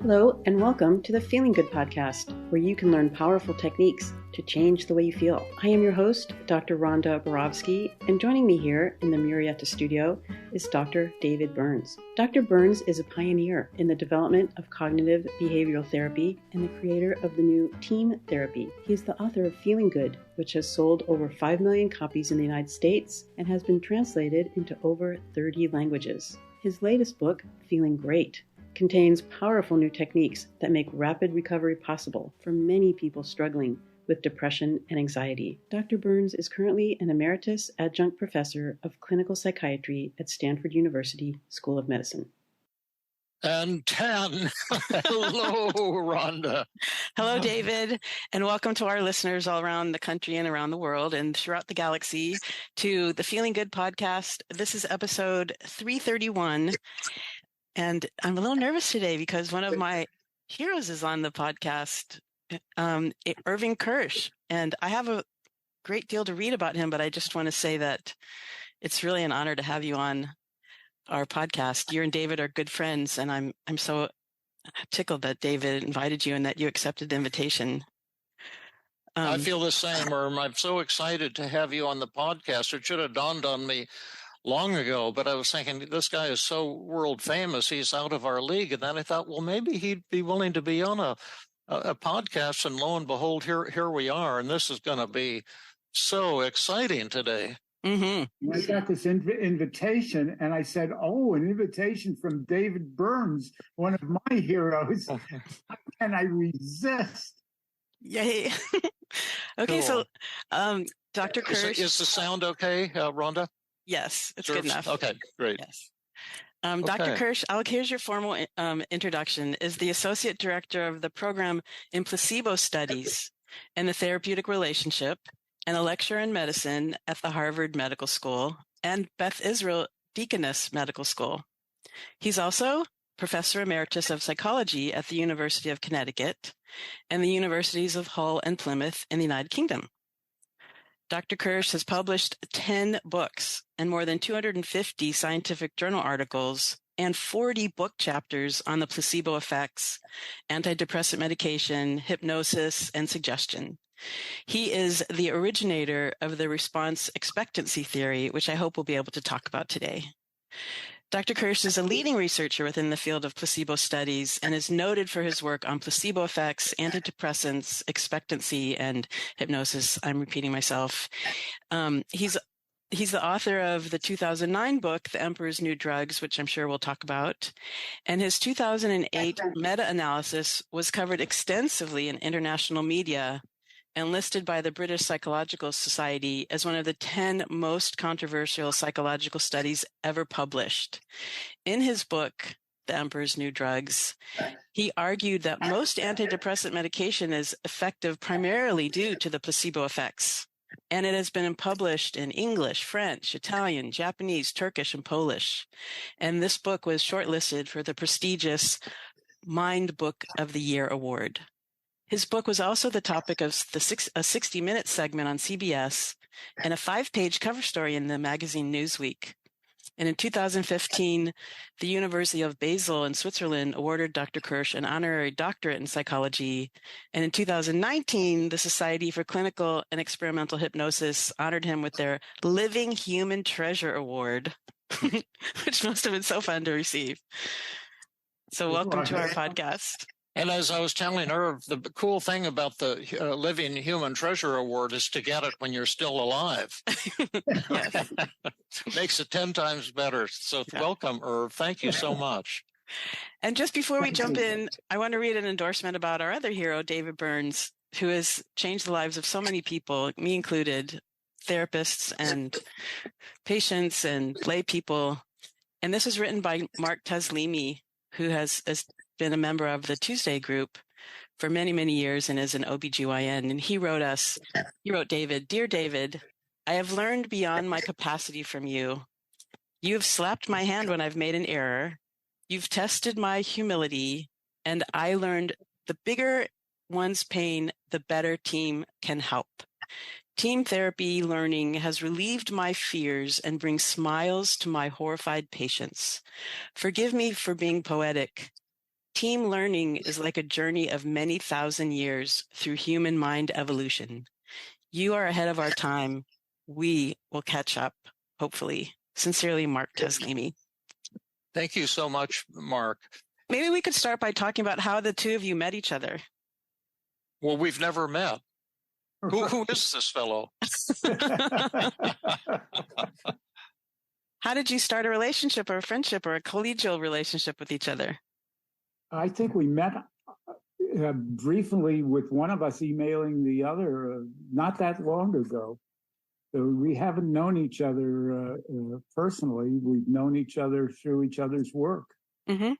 Hello, and welcome to the Feeling Good podcast, where you can learn powerful techniques to change the way you feel. I am your host, Dr. Rhonda Borowski, and joining me here in the Murrieta studio is Dr. David Burns. Dr. Burns is a pioneer in the development of cognitive behavioral therapy and the creator of the new team therapy. He is the author of Feeling Good, which has sold over 5 million copies in the United States and has been translated into over 30 languages. His latest book, Feeling Great, contains powerful new techniques that make rapid recovery possible for many people struggling with depression and anxiety. Dr. Burns is currently an emeritus adjunct professor of clinical psychiatry at Stanford University School of Medicine. And 10. Hello, Rhonda. Hello, David, and welcome to our listeners all around the country and around the world and throughout the galaxy to the Feeling Good podcast. This is episode 331. And I'm a little nervous today because one of my heroes is on the podcast, Irving Kirsch. And I have a great deal to read about him, but I just want to say that it's really an honor to have you on our podcast. You and David are good friends, and I'm so tickled that David invited you and that you accepted the invitation. I feel the same, Irm. I'm so excited to have you on the podcast. It should have dawned on me long ago, but I was thinking, this guy is so world famous, he's out of our league. And then I thought, well, maybe he'd be willing to be on a podcast, and lo and behold, here we are. And this is going to be so exciting today. Mm-hmm. I got this invitation, and I said, oh, an invitation from David Burns, one of my heroes. How can I resist? Yay. Okay, Cool. So Dr. Kirsch. Is the sound okay, Rhonda? Yes, it's good enough. Okay, great. Yes. Dr. Kirsch, here's your formal introduction, is the Associate Director of the Program in Placebo Studies and the Therapeutic Relationship, and a lecturer in medicine at the Harvard Medical School and Beth Israel Deaconess Medical School. He's also Professor Emeritus of Psychology at the University of Connecticut and the Universities of Hull and Plymouth in the United Kingdom. Dr. Kirsch has published 10 books and more than 250 scientific journal articles and 40 book chapters on the placebo effects, antidepressant medication, hypnosis, and suggestion. He is the originator of the response expectancy theory, which I hope we'll be able to talk about today. Dr. Kirsch is a leading researcher within the field of placebo studies and is noted for his work on placebo effects, antidepressants, expectancy, and hypnosis. I'm repeating myself. He's the author of the 2009 book, The Emperor's New Drugs, which I'm sure we'll talk about. And his 2008 meta-analysis was covered extensively in international media and listed by the British Psychological Society as one of the 10 most controversial psychological studies ever published. In his book, The Emperor's New Drugs, he argued that most antidepressant medication is effective primarily due to the placebo effects. And it has been published in English, French, Italian, Japanese, Turkish, and Polish. And this book was shortlisted for the prestigious Mind Book of the Year award. His book was also the topic of a 60-minute segment on CBS and a 5-page cover story in the magazine Newsweek. And in 2015, the University of Basel in Switzerland awarded Dr. Kirsch an honorary doctorate in psychology. And in 2019, the Society for Clinical and Experimental Hypnosis honored him with their Living Human Treasure Award, which must have been so fun to receive. So welcome to our podcast. And as I was telling her, the cool thing about the Living Human Treasure Award is to get it when you're still alive. Makes it 10 times better. So welcome, Irv. Thank you so much. And just before we jump in, I want to read an endorsement about our other hero, David Burns, who has changed the lives of so many people, me included, therapists and patients and lay people. And this is written by Mark Taslimi, who has been a member of the Tuesday group for many, many years and is an OBGYN. And he wrote, David, Dear David, I have learned beyond my capacity from you. You have slapped my hand when I've made an error. You've tested my humility. And I learned the bigger one's pain, the better team can help. Team therapy learning has relieved my fears and brings smiles to my horrified patients. Forgive me for being poetic. Team learning is like a journey of many thousand years through human mind evolution. You are ahead of our time. We will catch up, hopefully. Sincerely, Mark Taslimi. Thank you so much, Mark. Maybe we could start by talking about how the two of you met each other. Well, we've never met. Who is this fellow? How did you start a relationship or a friendship or a collegial relationship with each other? I think we met briefly with one of us emailing the other not that long ago. So we haven't known each other personally. We've known each other through each other's work. Mm-hmm.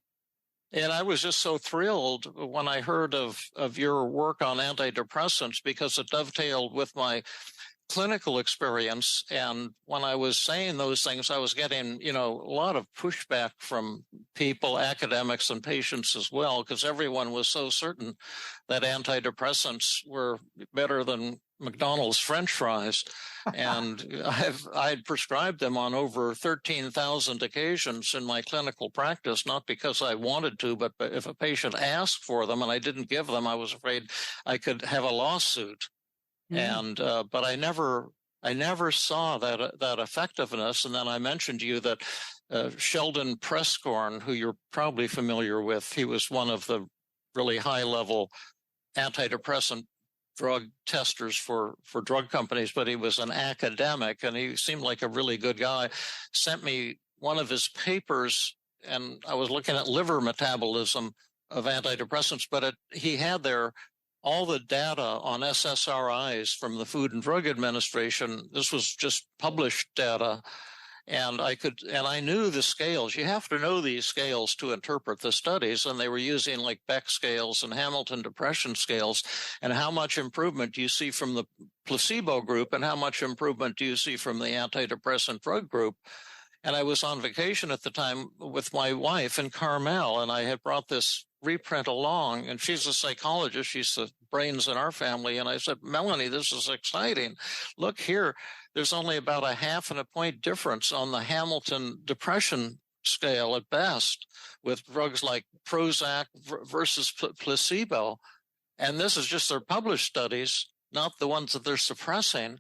And I was just so thrilled when I heard of your work on antidepressants, because it dovetailed with my clinical experience. And when I was saying those things, I was getting, a lot of pushback from people, academics and patients as well, because everyone was so certain that antidepressants were better than McDonald's French fries. And I'd prescribed them on over 13,000 occasions in my clinical practice, not because I wanted to, but if a patient asked for them and I didn't give them, I was afraid I could have a lawsuit. And but I never saw that effectiveness. And then I mentioned to you that Sheldon Prescorn, who you're probably familiar with, he was one of the really high level antidepressant drug testers for drug companies, but he was an academic and he seemed like a really good guy. Sent me one of his papers, and I was looking at liver metabolism of antidepressants, but he had there all the data on SSRIs from the Food and Drug Administration. This was just published data. And I knew the scales. You have to know these scales to interpret the studies. And they were using like Beck scales and Hamilton depression scales. And how much improvement do you see from the placebo group? And how much improvement do you see from the antidepressant drug group? And I was on vacation at the time with my wife in Carmel, and I had brought this reprint along, and she's a psychologist. She's the brains in our family. And I said, Melanie, this is exciting. Look here, there's only about a 0.5 point difference on the Hamilton depression scale at best with drugs like Prozac versus placebo. And this is just their published studies, not the ones that they're suppressing.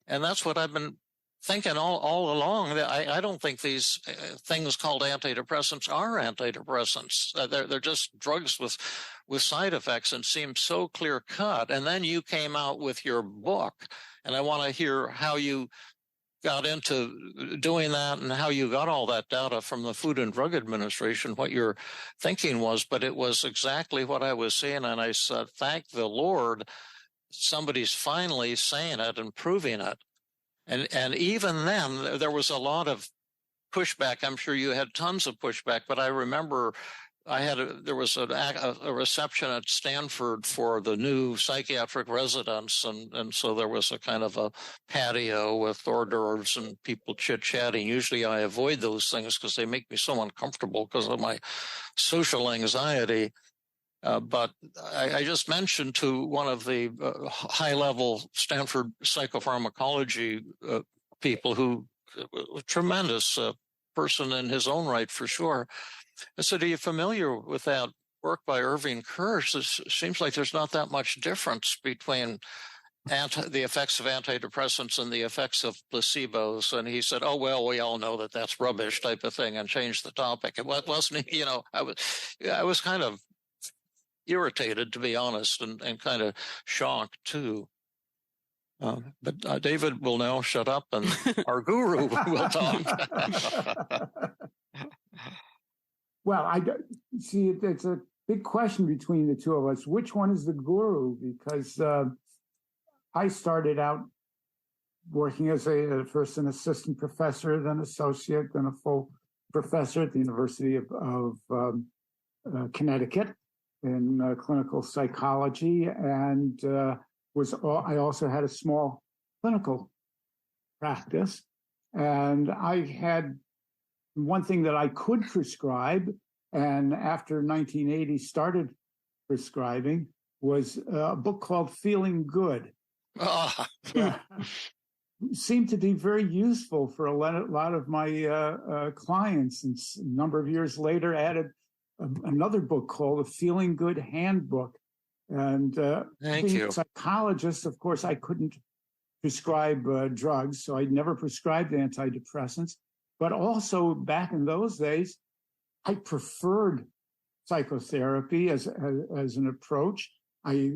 And that's what I've been thinking all along. I don't think these things called antidepressants are antidepressants. They're just drugs with side effects, and seem so clear cut. And then you came out with your book, and I want to hear how you got into doing that and how you got all that data from the Food and Drug Administration, what your thinking was. But it was exactly what I was seeing, and I said, thank the Lord, somebody's finally saying it and proving it. And even then, there was a lot of pushback. I'm sure you had tons of pushback, but I remember there was a reception at Stanford for the new psychiatric residents, and so there was a kind of a patio with hors d'oeuvres and people chit-chatting. Usually I avoid those things because they make me so uncomfortable because of my social anxiety. But I just mentioned to one of the high-level Stanford psychopharmacology people, who a tremendous person in his own right, for sure. I said, are you familiar with that work by Irving Kirsch? It seems like there's not that much difference between the effects of antidepressants and the effects of placebos. And he said, oh, well, we all know that that's rubbish, type of thing, and changed the topic. It wasn't, I was kind of irritated, to be honest, and kind of shocked too. But David will now shut up, and our guru will talk. Well, I see. It's a big question between the two of us. Which one is the guru? Because I started out working as first an assistant professor, then associate, then a full professor at the University of Connecticut in clinical psychology, and I also had a small clinical practice, and I had one thing that I could prescribe, and after 1980 started prescribing, was a book called Feeling Good. Seemed to be very useful for a lot of my clients, and a number of years later added another book called The Feeling Good Handbook. And Thank being you. a psychologist, of course, I couldn't prescribe drugs, so I'd never prescribed antidepressants. But also back in those days, I preferred psychotherapy as an approach. I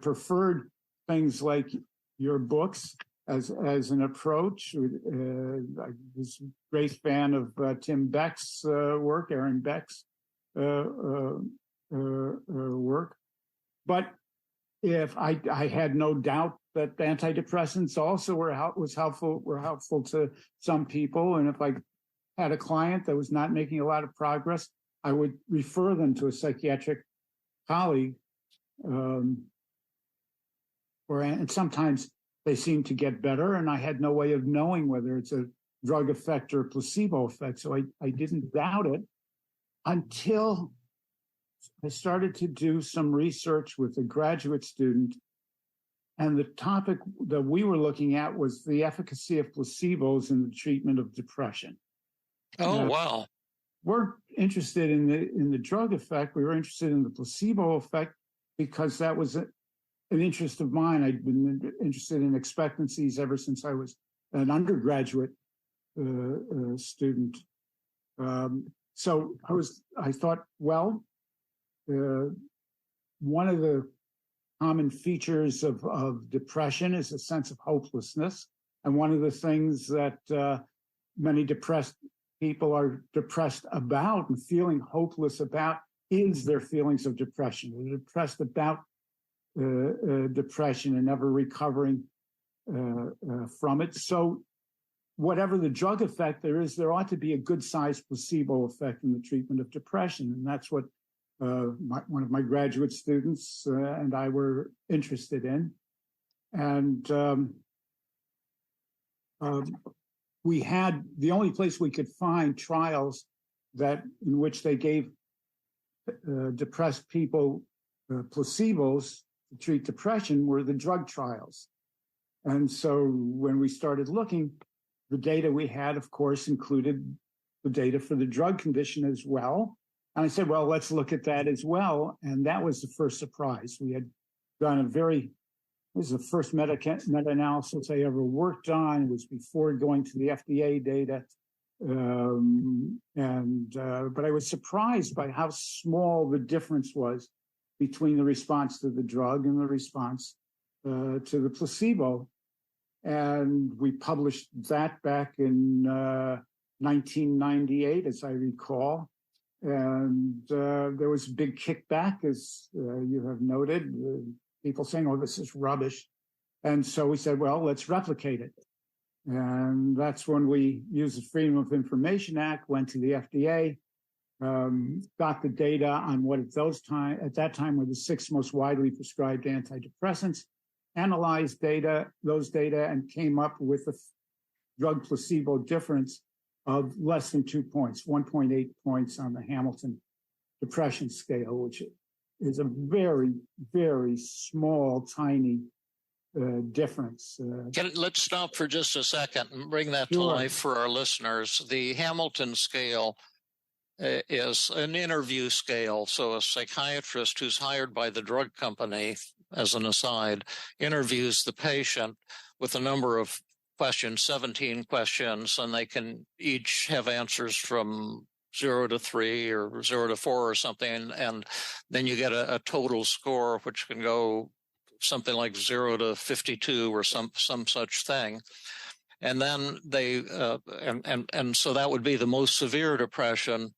preferred things like your books as an approach. I was a great fan of Tim Beck's work, Aaron Beck's work. But if I had no doubt that antidepressants also were helpful to some people, and if I had a client that was not making a lot of progress, I would refer them to a psychiatric colleague, and sometimes they seem to get better, and I had no way of knowing whether it's a drug effect or placebo effect, so I didn't doubt it until I started to do some research with a graduate student, and the topic that we were looking at was the efficacy of placebos in the treatment of depression. Oh, wow. We're interested in the drug effect. We were interested in the placebo effect because that was an interest of mine. I'd been interested in expectancies ever since I was an undergraduate student. So I thought, well, one of the common features of depression is a sense of hopelessness. And one of the things that many depressed people are depressed about and feeling hopeless about is their feelings of depression. They're depressed about depression and never recovering from it. So whatever the drug effect there is, there ought to be a good-sized placebo effect in the treatment of depression. And that's what one of my graduate students and I were interested in. And we had the only place we could find trials in which they gave depressed people placebos to treat depression were the drug trials. And so when we started looking, the data we had, of course, included the data for the drug condition as well. And I said, well, let's look at that as well. And that was the first surprise. We had done this is the first meta-analysis I ever worked on. It was before going to the FDA data. But I was surprised by how small the difference was between the response to the drug and the response to the placebo. And we published that back in 1998, as I recall. And there was a big kickback, as you have noted, people saying, oh, this is rubbish. And so we said, well, let's replicate it. And that's when we used the Freedom of Information Act, went to the FDA, got the data on what at that time were the 6 most widely prescribed antidepressants, analyzed those data, and came up with a drug placebo difference of less than 2 points, 1.8 points on the Hamilton Depression Scale, which is a very, very small, tiny difference. Let's stop for just a second and bring that to life for our listeners. The Hamilton Scale is an interview scale. So a psychiatrist who's hired by the drug company, as an aside, interviews the patient with a number of questions, 17 questions, and they can each have answers from 0 to 3 or 0 to 4 or something. And then you get a total score, which can go something like 0 to 52 or some such thing. And then and so that would be the most severe depression,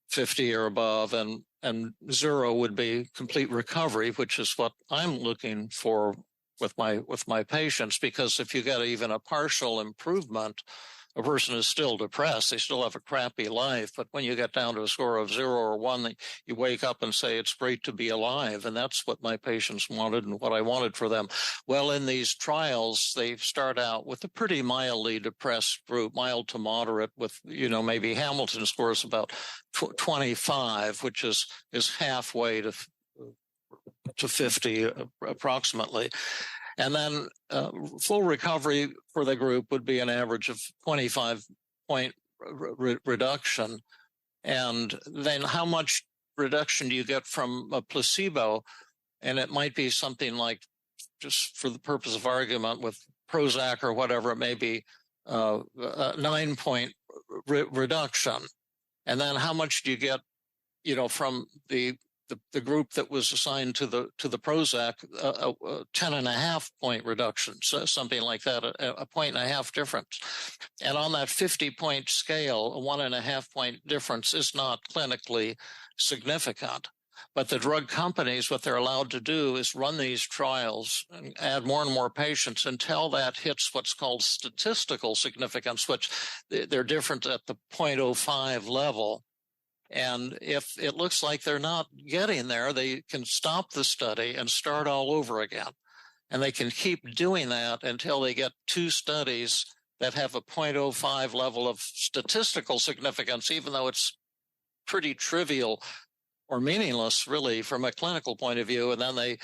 50 or above, and 0 would be complete recovery, which is what I'm looking for with my patients, because if you get even a partial improvement, a person is still depressed. They still have a crappy life. But when you get down to a score of 0 or 1, you wake up and say, it's great to be alive. And that's what my patients wanted and what I wanted for them. Well, in these trials, they start out with a pretty mildly depressed group, mild to moderate, with, maybe Hamilton scores about 25, which is halfway to 50 approximately. And then full recovery for the group would be an average of 25-point reduction. And then how much reduction do you get from a placebo? And it might be something like, just for the purpose of argument, with Prozac or whatever it may be, a 9-point reduction. And then how much do you get, from the group that was assigned to the Prozac, a 10.5-point reduction, so something like that, a 1.5 difference. And on that 50-point scale, a 1.5-point difference is not clinically significant. But the drug companies, what they're allowed to do is run these trials and add more and more patients until that hits what's called statistical significance, which they're different at the 0.05 level. And if it looks like they're not getting there, they can stop the study and start all over again. And they can keep doing that until they get 2 studies that have a 0.05 level of statistical significance, even though it's pretty trivial or meaningless, really, from a clinical point of view. And then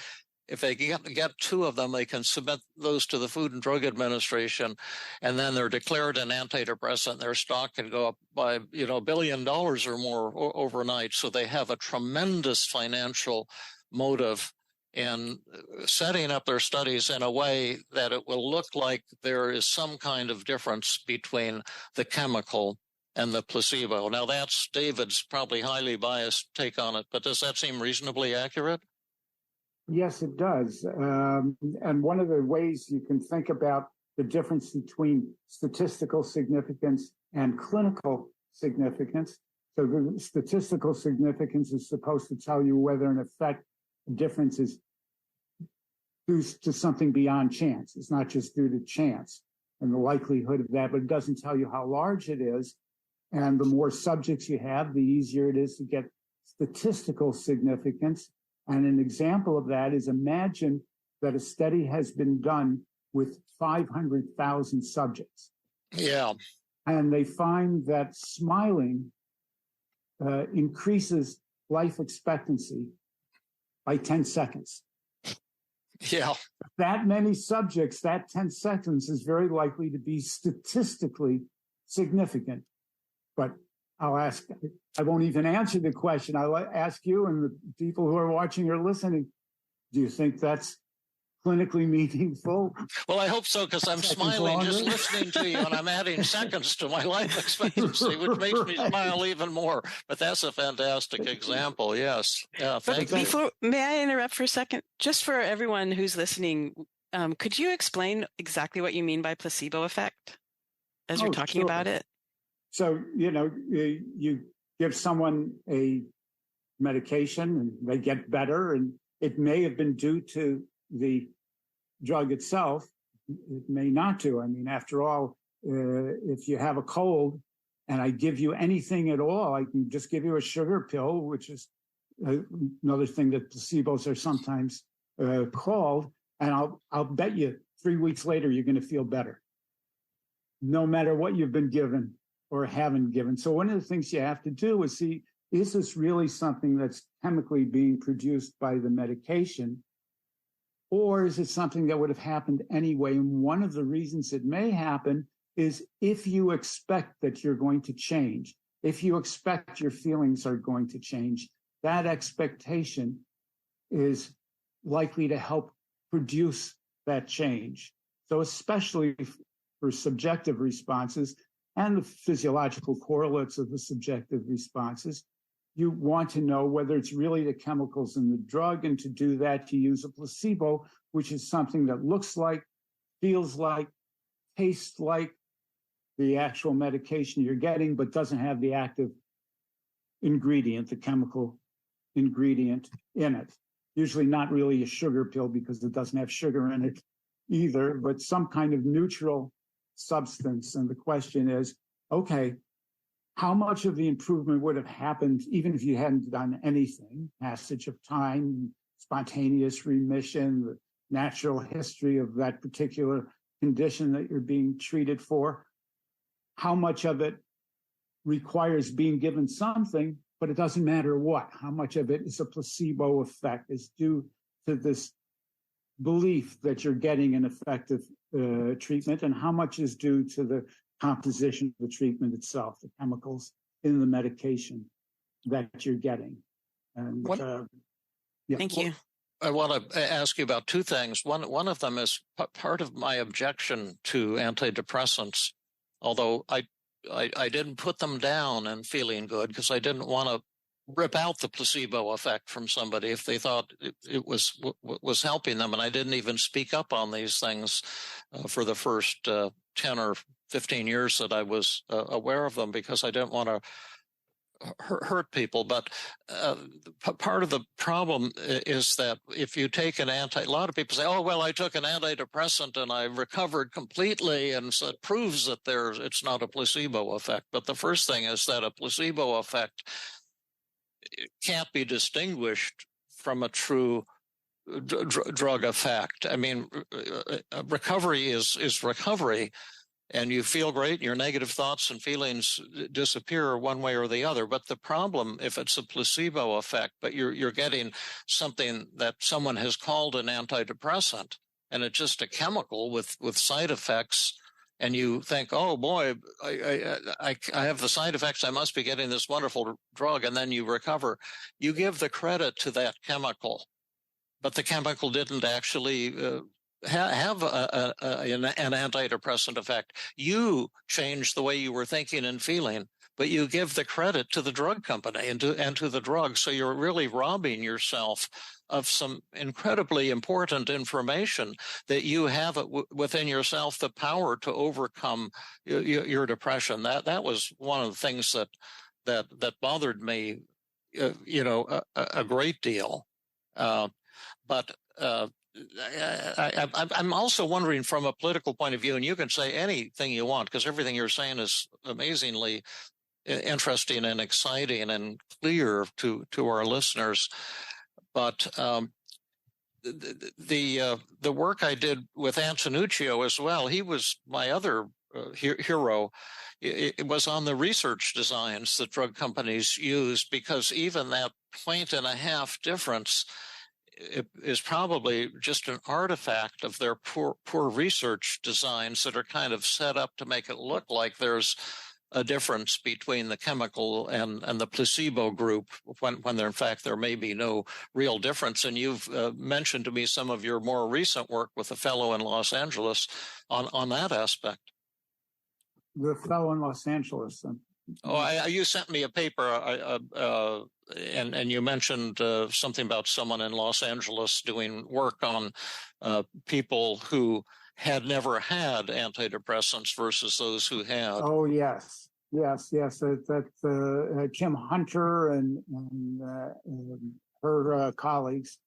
if they get 2 of them, they can submit those to the Food and Drug Administration, and then they're declared an antidepressant. Their stock can go up by $1 billion or more overnight. So they have a tremendous financial motive in setting up their studies in a way that it will look like there is some kind of difference between the chemical and the placebo. Now, that's David's probably highly biased take on it, but does that seem reasonably accurate? Yes, it does. And one of the ways you can think about the difference between statistical significance and clinical significance. So the statistical significance is supposed to tell you whether an effect difference is due to something beyond chance. It's not just due to chance and the likelihood of that, but it doesn't tell you how large it is. And the more subjects you have, the easier it is to get statistical significance. And an example of that is, imagine that a study has been done with 500,000 subjects. Yeah. And they find that smiling increases life expectancy by 10 seconds. Yeah. That many subjects, that 10 seconds is very likely to be statistically significant. But I won't even answer the question. I'll ask you and the people who are watching or listening, do you think that's clinically meaningful? Well, I hope so, because I'm smiling just listening to you, and I'm adding seconds to my life expectancy, which makes me smile even more. But that's a fantastic example. Yes. Yeah. Thank you. May I interrupt for a second? Just for everyone who's listening, could you explain exactly what you mean by placebo effect as you're talking about it? So, you give someone a medication and they get better, and it may have been due to the drug itself. It may not do. I mean, after all, if you have a cold and I give you anything at all, I can just give you a sugar pill, which is another thing that placebos are sometimes called, and I'll bet you 3 weeks later you're going to feel better, no matter what you've been given or haven't given. So one of the things you have to do is see, is this really something that's chemically being produced by the medication, or is it something that would have happened anyway? And one of the reasons it may happen is if you expect that you're going to change, if you expect your feelings are going to change, that expectation is likely to help produce that change. So especially for subjective responses and the physiological correlates of the subjective responses, you want to know whether it's really the chemicals in the drug. And to do that, you use a placebo, which is something that looks like, feels like, tastes like the actual medication you're getting, but doesn't have the active ingredient, the chemical ingredient in it. Usually not really a sugar pill because it doesn't have sugar in it either, but some kind of neutral substance. And the question is, okay, how much of the improvement would have happened even if you hadn't done anything? Passage of time, spontaneous remission, the natural history of that particular condition that you're being treated for. How much of it requires being given something, but it doesn't matter what? How much of it is a placebo effect, is due to this belief that you're getting an effective treatment, and how much is due to the composition of the treatment itself, the chemicals in the medication that you're getting. And yeah. Thank you. I want to ask you about two things. One of them is part of my objection to antidepressants, although I didn't put them down and feeling good because I didn't want to rip out the placebo effect from somebody if they thought it was helping them. And I didn't even speak up on these things for the first 10 or 15 years that I was aware of them because I didn't want to hurt people. But part of the problem is that if you take a lot of people say, oh, well, I took an antidepressant and I recovered completely. And so it proves that it's not a placebo effect. But the first thing is that a placebo effect can't be distinguished from a true drug effect. I mean, recovery is recovery. And you feel great, and your negative thoughts and feelings disappear one way or the other. But the problem, if it's a placebo effect, but you're getting something that someone has called an antidepressant, and it's just a chemical with side effects, and you think, oh boy, I have the side effects, I must be getting this wonderful drug, and then you recover. You give the credit to that chemical, but the chemical didn't actually have an antidepressant effect. You change the way you were thinking and feeling, but you give the credit to the drug company and to the drug. So you're really robbing yourself of some incredibly important information that you have within yourself the power to overcome your depression. That was one of the things that bothered me, a great deal. But I'm also wondering from a political point of view, and you can say anything you want because everything you're saying is amazingly interesting and exciting and clear to our listeners. But the work I did with Antonuccio as well, he was my other hero. It was on the research designs that drug companies use, because even that 1.5 difference is probably just an artifact of their poor research designs that are kind of set up to make it look like there's a difference between the chemical and the placebo group when there, in fact, there may be no real difference. And you've mentioned to me some of your more recent work with a fellow in Los Angeles on that aspect. The fellow in Los Angeles. You sent me a paper, and you mentioned something about someone in Los Angeles doing work on people who had never had antidepressants versus those who had. Oh, yes. That Kim Hunter and her colleagues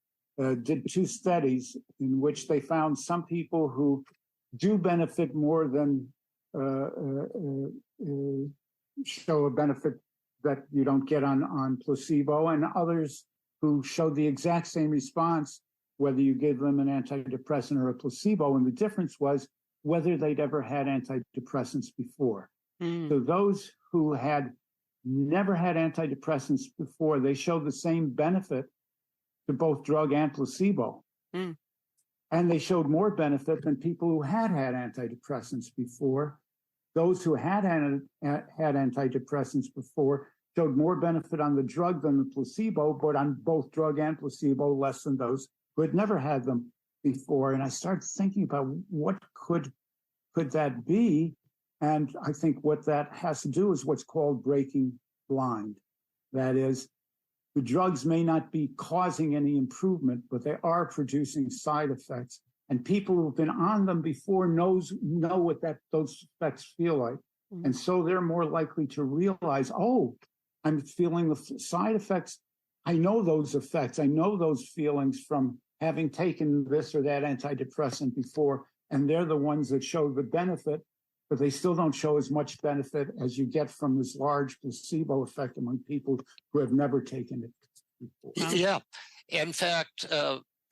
did 2 studies in which they found some people who do benefit more than show a benefit that you don't get on placebo, and others who showed the exact same response, whether you give them an antidepressant or a placebo. And the difference was whether they'd ever had antidepressants before. So those who had never had antidepressants before, they showed the same benefit to both drug and placebo. And they showed more benefit than people who had antidepressants before. Those who had antidepressants before showed more benefit on the drug than the placebo, but on both drug and placebo, less than those who had never had them before. And I started thinking about what could that be? And I think what that has to do is what's called breaking blind. That is, the drugs may not be causing any improvement, but they are producing side effects. And people who've been on them before know what those effects feel like. And so they're more likely to realize, oh, I'm feeling the side effects. I know those effects. I know those feelings from having taken this or that antidepressant before. And they're the ones that show the benefit, but they still don't show as much benefit as you get from this large placebo effect among people who have never taken it before. Yeah. In fact,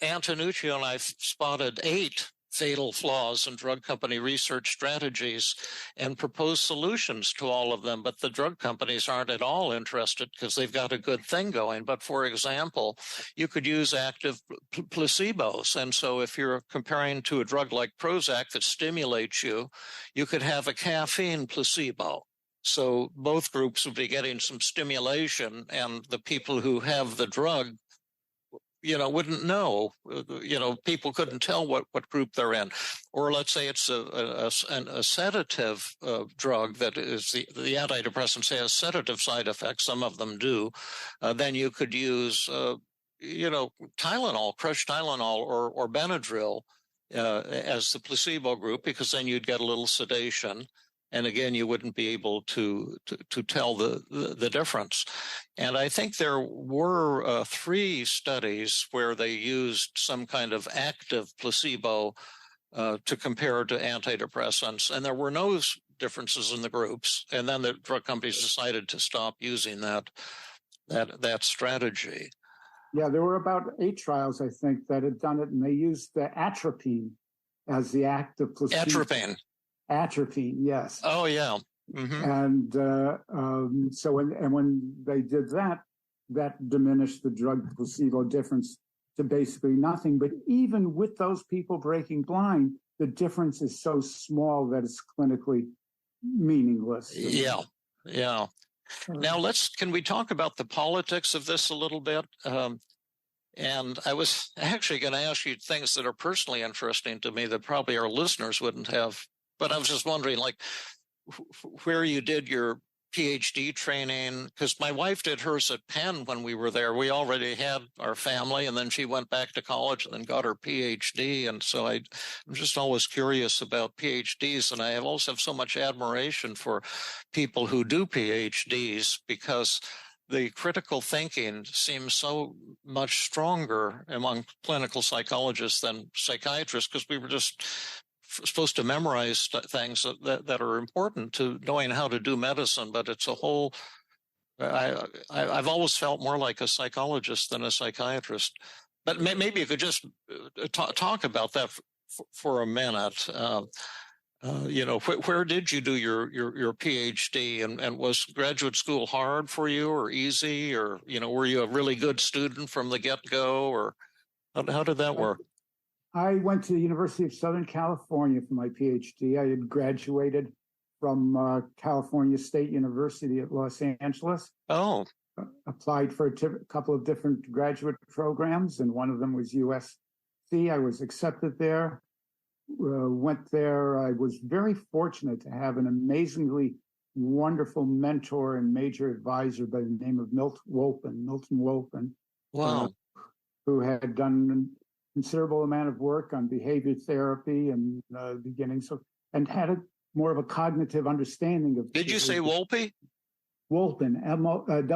Antonuccio and I spotted 8 fatal flaws in drug company research strategies and proposed solutions to all of them. But the drug companies aren't at all interested because they've got a good thing going. But for example, you could use active placebos. And so if you're comparing to a drug like Prozac that stimulates you, you could have a caffeine placebo. So both groups would be getting some stimulation, and the people who have the drug, wouldn't know. People couldn't tell what group they're in. Or let's say it's a sedative drug that is the antidepressants has sedative side effects. Some of them do. Then you could use, Tylenol, crushed Tylenol, or Benadryl as the placebo group, because then you'd get a little sedation. And again, you wouldn't be able to tell the difference. And I think there were 3 studies where they used some kind of active placebo to compare to antidepressants. And there were no differences in the groups. And then the drug companies decided to stop using that strategy. Yeah, there were about 8 trials, I think, that had done it, and they used the atropine as the active placebo. Atropine, yes. Oh, yeah. Mm-hmm. And so when they did that diminished the drug placebo difference to basically nothing. But even with those people breaking blind, the difference is so small that it's clinically meaningless. Yeah. Now can we talk about the politics of this a little bit? And I was actually going to ask you things that are personally interesting to me that probably our listeners wouldn't have. But I was just wondering, where you did your PhD training, because my wife did hers at Penn when we were there. We already had our family, and then she went back to college and then got her PhD. And so I'm just always curious about PhDs, and I also have so much admiration for people who do PhDs, because the critical thinking seems so much stronger among clinical psychologists than psychiatrists, because we were just supposed to memorize things that are important to knowing how to do medicine, but it's a whole. I've always felt more like a psychologist than a psychiatrist. But maybe you could just talk about that for a minute. Where did you do your PhD, and was graduate school hard for you or easy, or were you a really good student from the get-go, or how did that work? I went to the University of Southern California for my PhD. I had graduated from California State University at Los Angeles. Oh. Applied for a couple of different graduate programs, and one of them was USC. I was accepted there. Went there. I was very fortunate to have an amazingly wonderful mentor and major advisor by the name of Milton Wolpen. Wow. Who had done considerable amount of work on behavior therapy and beginning, and had more of a cognitive understanding of. Did you say Wolpe? Wolpen, Wolpin.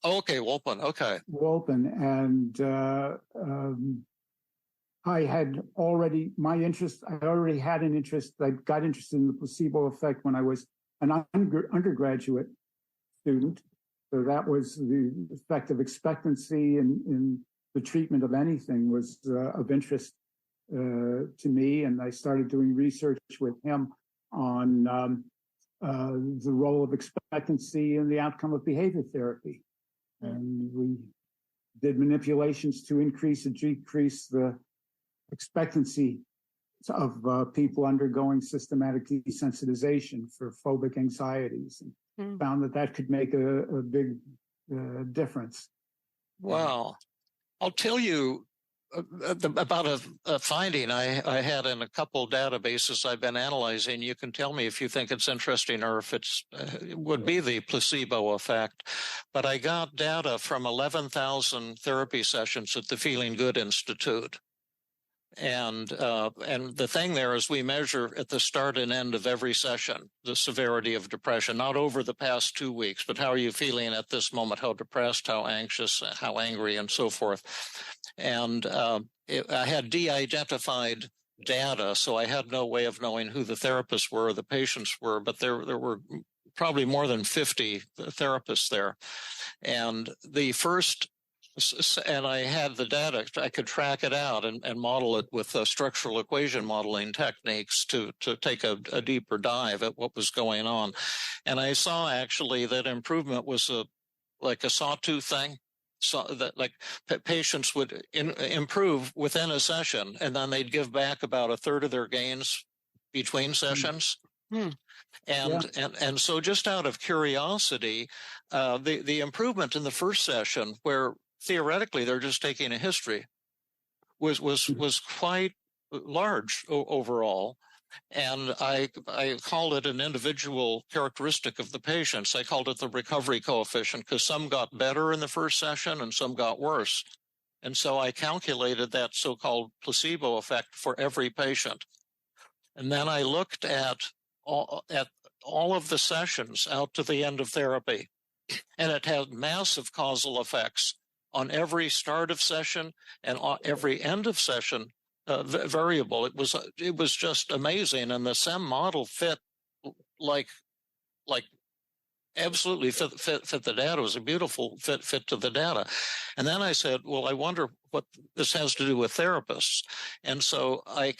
Oh, okay, Wolpen. Okay. Wolpen, and I had already had an interest. I got interested in the placebo effect when I was an undergraduate student. So that was the effect of expectancy in the treatment of anything was of interest to me. And I started doing research with him on the role of expectancy in the outcome of behavior therapy. And we did manipulations to increase and decrease the expectancy of people undergoing systematic desensitization for phobic anxieties, and found that could make a big difference. Wow. I'll tell you about a finding I had in a couple databases I've been analyzing. You can tell me if you think it's interesting or if it would be the placebo effect. But I got data from 11,000 therapy sessions at the Feeling Good Institute. And the thing there is we measure at the start and end of every session the severity of depression, not over the past 2 weeks, but how are you feeling at this moment, how depressed, how anxious, how angry, and so forth. And I had de-identified data, so I had no way of knowing who the therapists were or the patients were, but there were probably more than 50 therapists there. And the first, and I had the data, I could track it out and model it with structural equation modeling techniques to take a deeper dive at what was going on. And I saw actually that improvement was like a sawtooth thing. So that patients would improve within a session, and then they'd give back about a third of their gains between sessions. And so just out of curiosity, the improvement in the first session, where theoretically they're just taking a history, was quite large overall. And I called it an individual characteristic of the patients. I called it the recovery coefficient, because some got better in the first session and some got worse. And so I calculated that so-called placebo effect for every patient. And then I looked at all of the sessions out to the end of therapy, and it had massive causal effects on every start of session and every end of session variable. It was just amazing, and the SEM model fit like absolutely fit the data. It was a beautiful fit to the data. And then I said, well, I wonder what this has to do with therapists. And so I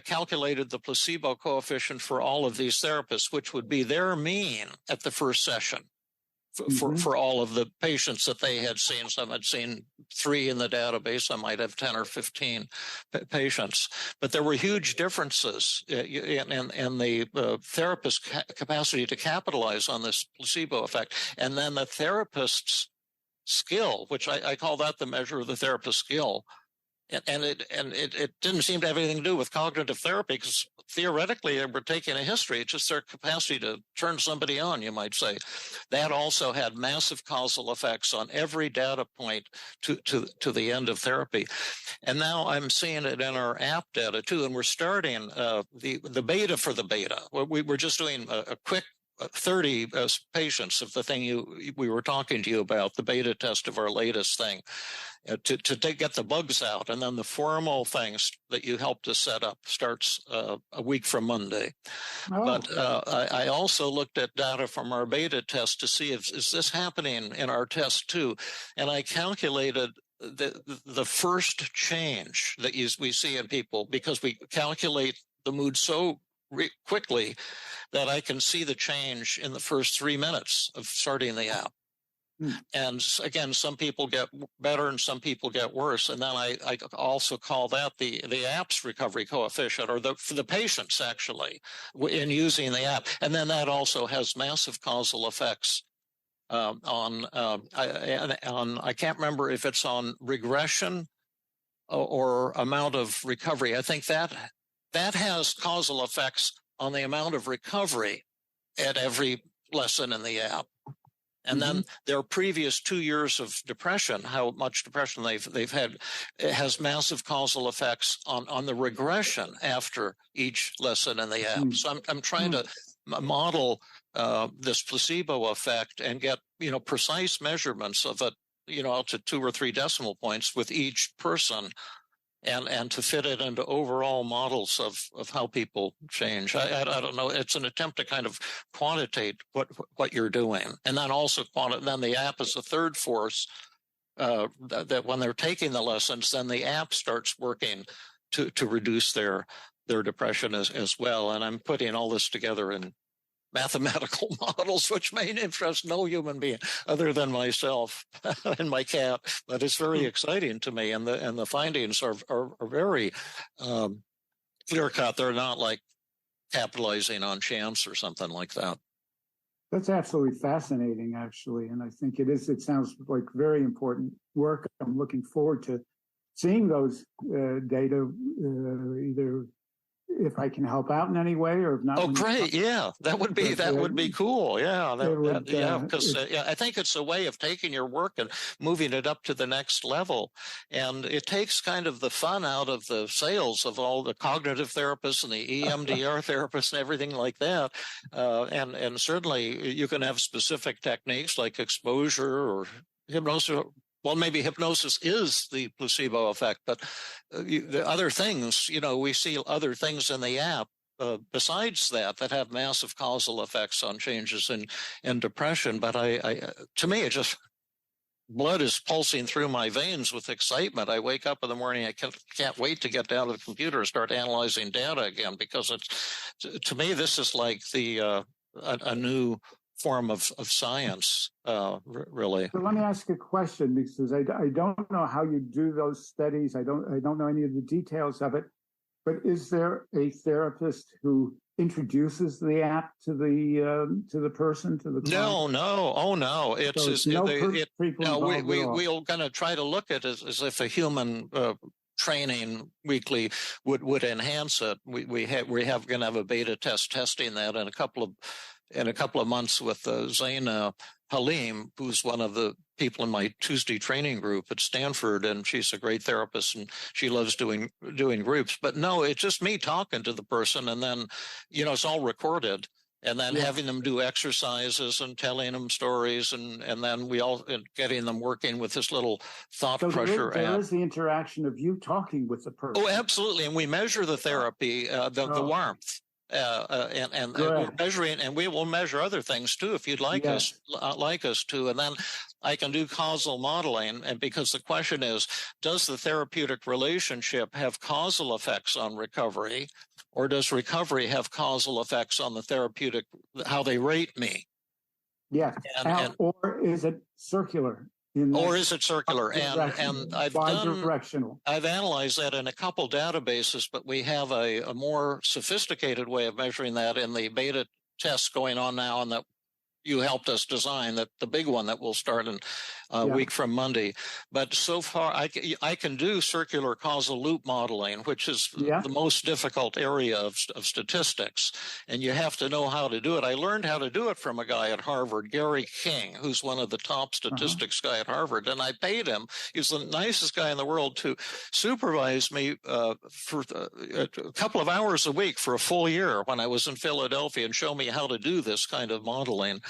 calculated the placebo coefficient for all of these therapists, which would be their mean at the first session. For all of the patients that they had seen. Some had seen 3 in the database. I might have 10 or 15 patients. But there were huge differences in the therapist's capacity to capitalize on this placebo effect. And then the therapist's skill, which I call that the measure of the therapist's skill. And it didn't seem to have anything to do with cognitive therapy, because theoretically they were taking a history. It's just their capacity to turn somebody on, you might say. That also had massive causal effects on every data point to the end of therapy. And now I'm seeing it in our app data too. And we're starting the beta for the beta. We're just doing a quick 30 patients of the thing we were talking to you about, the beta test of our latest thing. To get the bugs out. And then the formal things that you helped us set up starts a week from Monday. Oh. But I also looked at data from our beta test to see is this happening in our test too. And I calculated the first change that we see in people, because we calculate the mood so quickly that I can see the change in the first 3 minutes of starting the app. And again, some people get better and some people get worse. And then I also call that the app's recovery coefficient, or for the patients actually, in using the app. And then that also has massive causal effects on I can't remember if it's on regression or amount of recovery. I think that has causal effects on the amount of recovery at every lesson in the app. And then their previous 2 years of depression, how much depression they've had, it has massive causal effects on the regression after each lesson in the app. So I'm trying to model this placebo effect and get precise measurements of it, out to 2 or 3 decimal points with each person. And to fit it into overall models of how people change. I don't know. It's an attempt to kind of quantitate what you're doing. And then also then the app is the third force, that when they're taking the lessons, then the app starts working to reduce their depression as well. And I'm putting all this together in mathematical models, which may interest no human being other than myself and my cat. But it's very exciting to me, and the findings are very clear cut. They're not like capitalizing on chance or something like that. That's absolutely fascinating, actually, and I think it is. It sounds like very important work. I'm looking forward to seeing those data, either if I can help out in any way, or if not. Oh, great! Yeah, that would be cool. Yeah, because I think it's a way of taking your work and moving it up to the next level, and it takes kind of the fun out of the sales of all the cognitive therapists and the EMDR therapists and everything like that. And certainly you can have specific techniques like exposure or hypnosis. Well, maybe hypnosis is the placebo effect, but the other things, we see other things in the app besides that have massive causal effects on changes in depression. But to me, it just, blood is pulsing through my veins with excitement. I wake up in the morning, I can't wait to get down to the computer and start analyzing data again, because to me, this is like a new form of science, really. So let me ask a question, because I don't know how you do those studies. I don't know any of the details of it. But is there a therapist who introduces the app to the person, to the client? No. It's so just, no people no, we're going to try to look at it as if a human training weekly would enhance it. We have going to have a beta test testing that in a couple of months with Zaina Halim, who's one of the people in my Tuesday training group at Stanford, and she's a great therapist and she loves doing groups. But no, it's just me talking to the person, and then it's all recorded, and then having them do exercises and telling them stories, and then we all getting them working with this little thought pressure. There is the interaction of you talking with the person. Oh, absolutely, and we measure the therapy, the warmth. And we're measuring, and we will measure other things too if you'd like us to, and then I can do causal modeling. And because the question is, does the therapeutic relationship have causal effects on recovery, or does recovery have causal effects on the therapeutic, how they rate me? Yes, or is it circular? Or is it circular? And I've analyzed that in a couple databases, but we have a more sophisticated way of measuring that in the beta tests going on now, and that you helped us design, that the big one that will start in a week from Monday. But so far, I can do circular causal loop modeling, which is the most difficult area of statistics, and you have to know how to do it. I learned how to do it from a guy at Harvard, Gary King, who's one of the top statistics guy at Harvard, and I paid him. He's the nicest guy in the world to supervise me for a couple of hours a week for a full year when I was in Philadelphia, and show me how to do this kind of modeling.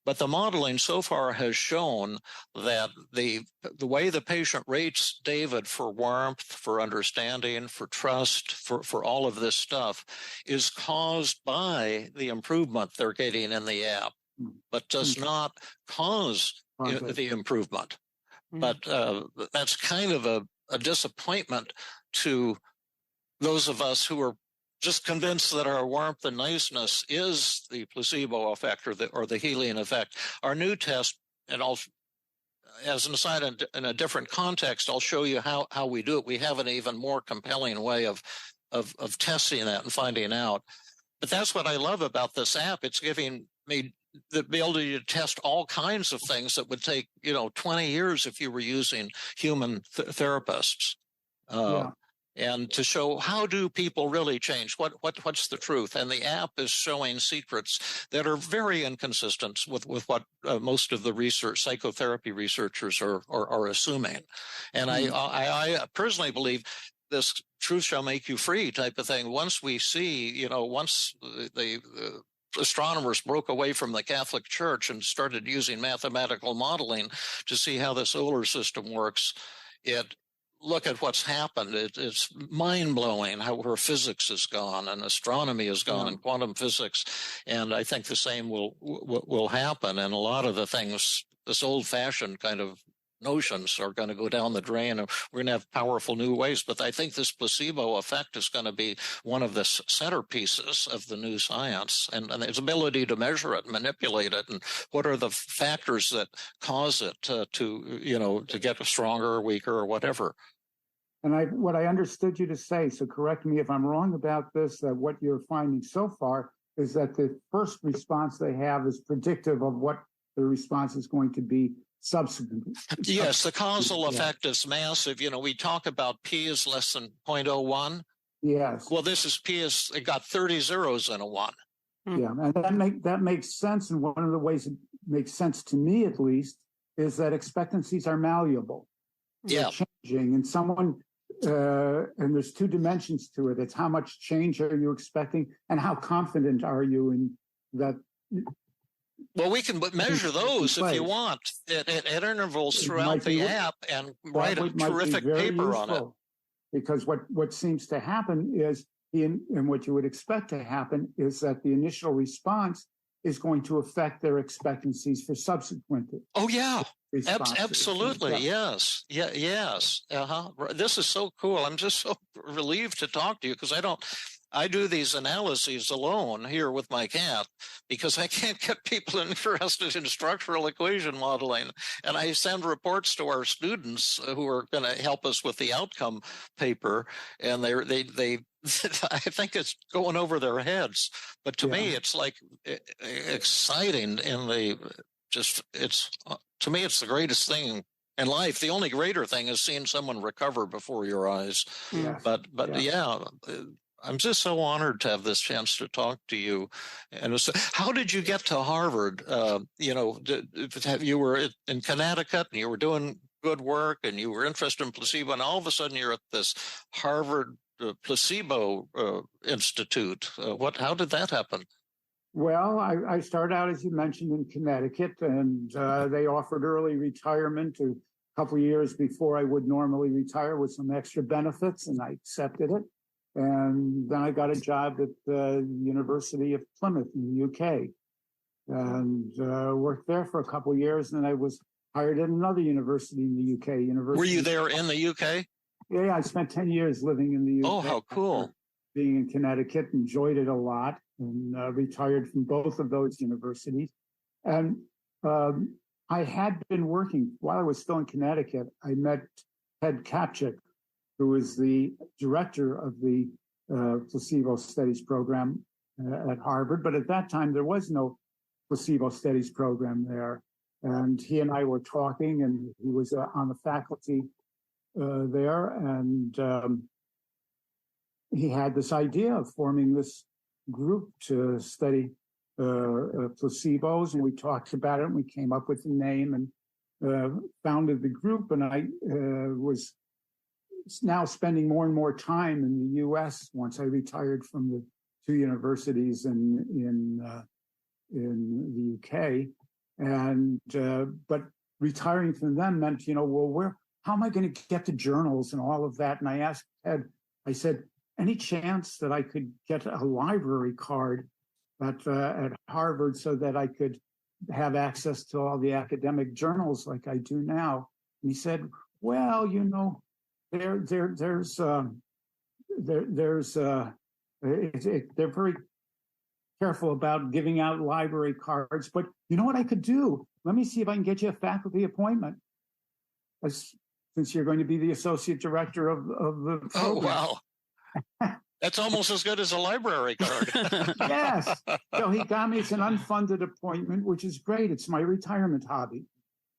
But the modeling so far has shown that the way the patient rates David for warmth, for understanding, for trust, for all of this stuff is caused by the improvement they're getting in the app, but does not cause the improvement. But that's kind of a disappointment to those of us who are just convinced that our warmth and niceness is the placebo effect or the healing effect. Our new test, and I'll, as an aside, in a different context, I'll show you how we do it. We have an even more compelling way of testing that and finding out. But that's what I love about this app. It's giving me the ability to test all kinds of things that would take 20 years if you were using human therapists. And to show how do people really change? What's the truth? And the app is showing secrets that are very inconsistent with what most of the psychotherapy researchers are assuming. And I personally believe this truth shall make you free type of thing. Once we see, once the astronomers broke away from the Catholic Church and started using mathematical modeling to see how the solar system works, look at what's happened. It's mind-blowing how physics is gone and astronomy is gone and quantum physics. And I think the same will happen. And a lot of the things, this old-fashioned kind of notions are going to go down the drain, and we're going to have powerful new ways. But I think this placebo effect is going to be one of the centerpieces of the new science, and its ability to measure it, manipulate it, and what are the factors that cause it to get stronger or weaker or whatever. And what I understood you to say, so correct me if I'm wrong about this, that what you're finding so far is that the first response they have is predictive of what the response is going to be subsequently. Yes, the causal effect is massive. We talk about P is less than 0.01. Yes. Well, it got 30 zeros in a 1. Yeah, and that makes sense. And one of the ways it makes sense to me, at least, is that expectancies are malleable. They're changing, and and there's two dimensions to it. It's how much change are you expecting, and how confident are you in that. Well, we can measure those if you want at intervals throughout the app and write a terrific paper on it. Because what seems to happen is, and what you would expect to happen is that the initial response is going to affect their expectancies for subsequent. Oh, yeah. Absolutely. Yes. Yeah. Yes. This is so cool. I'm just so relieved to talk to you, because I do these analyses alone here with my cat because I can't get people interested in structural equation modeling. And I send reports to our students who are going to help us with the outcome paper. And they I think it's going over their heads. But to me, it's like exciting in the to me, it's the greatest thing in life. The only greater thing is seeing someone recover before your eyes. Yes. But I'm just so honored to have this chance to talk to you. And so, how did you get to Harvard? You were in Connecticut and you were doing good work and you were interested in placebo, and all of a sudden you're at this Harvard placebo institute. How did that happen? Well, I started out, as you mentioned, in Connecticut, and they offered early retirement a couple of years before I would normally retire with some extra benefits, and I accepted it. And then I got a job at the University of Plymouth in the UK and worked there for a couple of years. And then I was hired at another university in the UK. Were you there in the UK? Yeah, I spent 10 years living in the UK. Oh, how cool. Being in Connecticut, enjoyed it a lot, and retired from both of those universities. And I had been working, while I was still in Connecticut, I met Ted Kapchik, who is the director of the placebo studies program at Harvard. But at that time, there was no placebo studies program there. And he and I were talking, and he was on the faculty there. And he had this idea of forming this group to study placebos. And we talked about it, and we came up with a name and founded the group. And I was now spending more and more time in the U.S. once I retired from the two universities in the UK, and but retiring from them meant, how am I going to get to journals and all of that? And I asked Ted, I said, any chance that I could get a library card at Harvard so that I could have access to all the academic journals like I do now? And he said, well, they're very careful about giving out library cards, but you know what I could do? Let me see if I can get you a faculty appointment, since you're going to be the associate director of the program. Oh, wow. That's almost as good as a library card. Yes. So he got me, it's an unfunded appointment, which is great. It's my retirement hobby.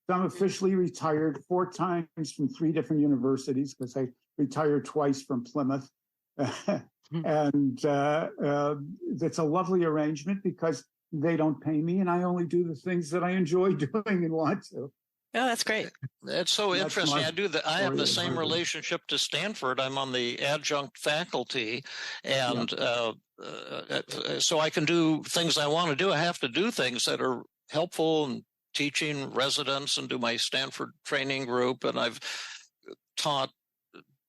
So I'm officially retired 4 times from 3 different universities, because I retired twice from Plymouth. And it's a lovely arrangement because they don't pay me and I only do the things that I enjoy doing and want to. Oh, that's great. It's so interesting. I have the same relationship to Stanford. I'm on the adjunct faculty, and so I can do things I want to do. I have to do things that are helpful and teaching residents and do my Stanford training group. And I've taught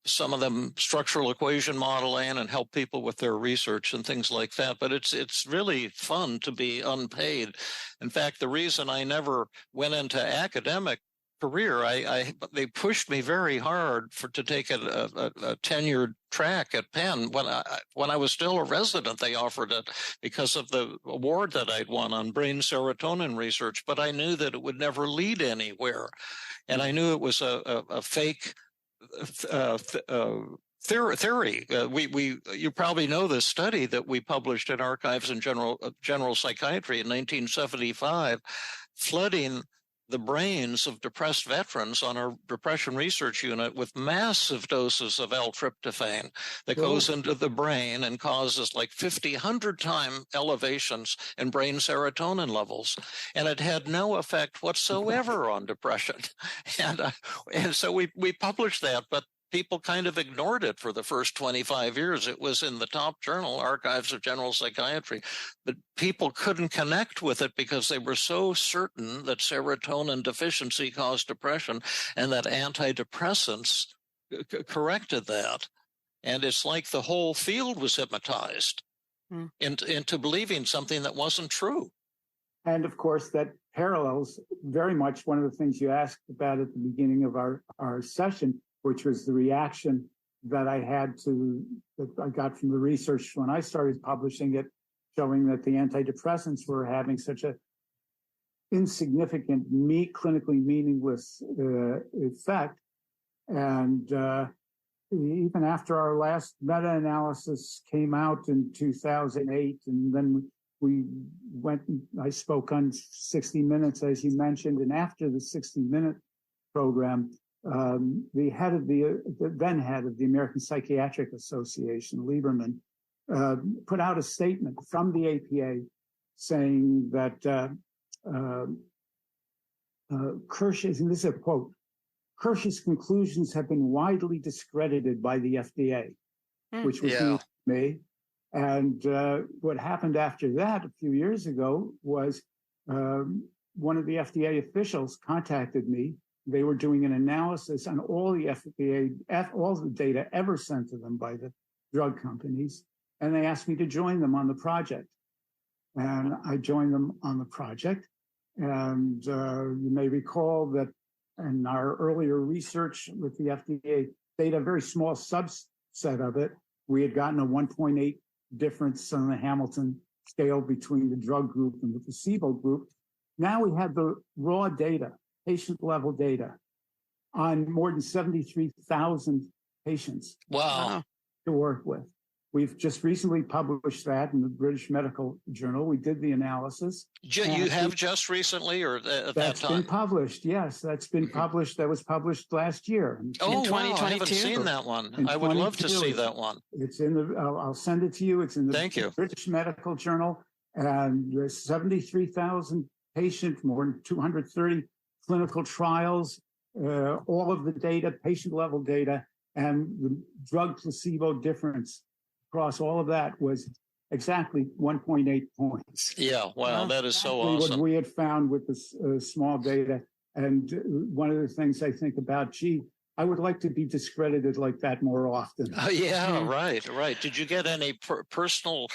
some of them structural equation modeling and help people with their research and things like that. But it's really fun to be unpaid. In fact, the reason I never went into academic career, they pushed me very hard to take a tenured track at Penn. When I was still a resident, they offered it because of the award that I'd won on brain serotonin research. But I knew that it would never lead anywhere, and I knew it was a fake theory. You probably know this study that we published in Archives in General Psychiatry in 1975, flooding the brains of depressed veterans on our depression research unit with massive doses of L-tryptophan that goes into the brain and causes like 100-time elevations in brain serotonin levels. And it had no effect whatsoever on depression. And so we published that, but people kind of ignored it for the first 25 years. It was in the top journal, Archives of General Psychiatry, but people couldn't connect with it because they were so certain that serotonin deficiency caused depression and that antidepressants corrected that. And it's like the whole field was hypnotized into believing something that wasn't true. And of course, that parallels very much one of the things you asked about at the beginning of our session, which was the reaction that I got from the research when I started publishing it, showing that the antidepressants were having such a insignificant, clinically meaningless effect. And even after our last meta-analysis came out in 2008, and then we went, I spoke on 60 Minutes, as you mentioned, and after the 60-minute program, the then head of the American Psychiatric Association, Lieberman, put out a statement from the APA saying that Kirsch's, and this is a quote, Kirsch's conclusions have been widely discredited by the FDA, which was news to me. And what happened after that a few years ago was one of the FDA officials contacted me. They were doing an analysis on all the all the data ever sent to them by the drug companies. And they asked me to join them on the project. And I joined them on the project. And you may recall that in our earlier research with the FDA data, a very small subset of it, we had gotten a 1.8 difference on the Hamilton scale between the drug group and the placebo group. Now we have the raw data, patient level data on more than 73,000 patients. Wow. To work with. We've just recently published that in the British Medical Journal. We did the analysis. You have just recently, or at that time? That's been published, yes. That's been published. That was published last year. Oh, wow. I haven't seen that one. I would love to see that one. It's in the, I'll send it to you. It's in the British Medical Journal. And there's 73,000 patients, more than 230 clinical trials, all of the data, patient level data, and the drug placebo difference across all of that was exactly 1.8 points. Yeah, wow, that is so awesome. What we had found with this small data. And one of the things I think about, I would like to be discredited like that more often. Yeah, right. Did you get any personal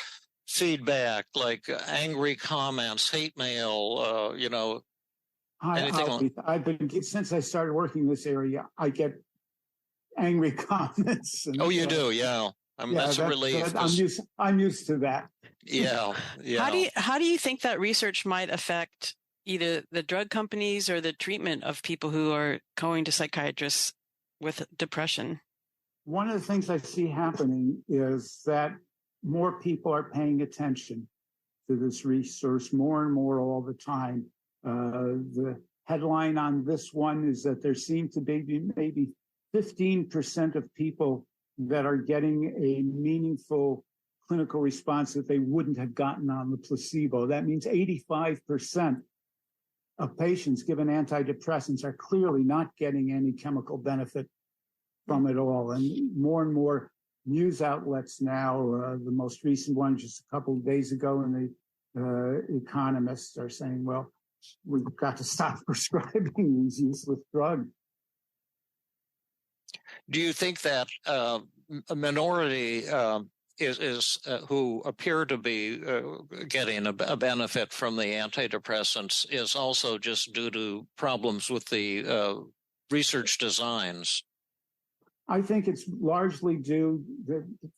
feedback, like angry comments, hate mail, anything? I've been, since I started working in this area, I get angry comments. And, you do, yeah. That's a relief. I'm used to that. Yeah. How do you think that research might affect either the drug companies or the treatment of people who are going to psychiatrists with depression? One of the things I see happening is that more people are paying attention to this research more and more all the time. The headline on this one is that there seem to be maybe 15% of people that are getting a meaningful clinical response that they wouldn't have gotten on the placebo. That means 85% of patients given antidepressants are clearly not getting any chemical benefit from it all. And more news outlets now, the most recent one just a couple of days ago, and the economists are saying, well, we've got to stop prescribing these useless drugs. Do you think that a minority is who appear to be getting a benefit from the antidepressants is also just due to problems with the research designs? I think it's largely due,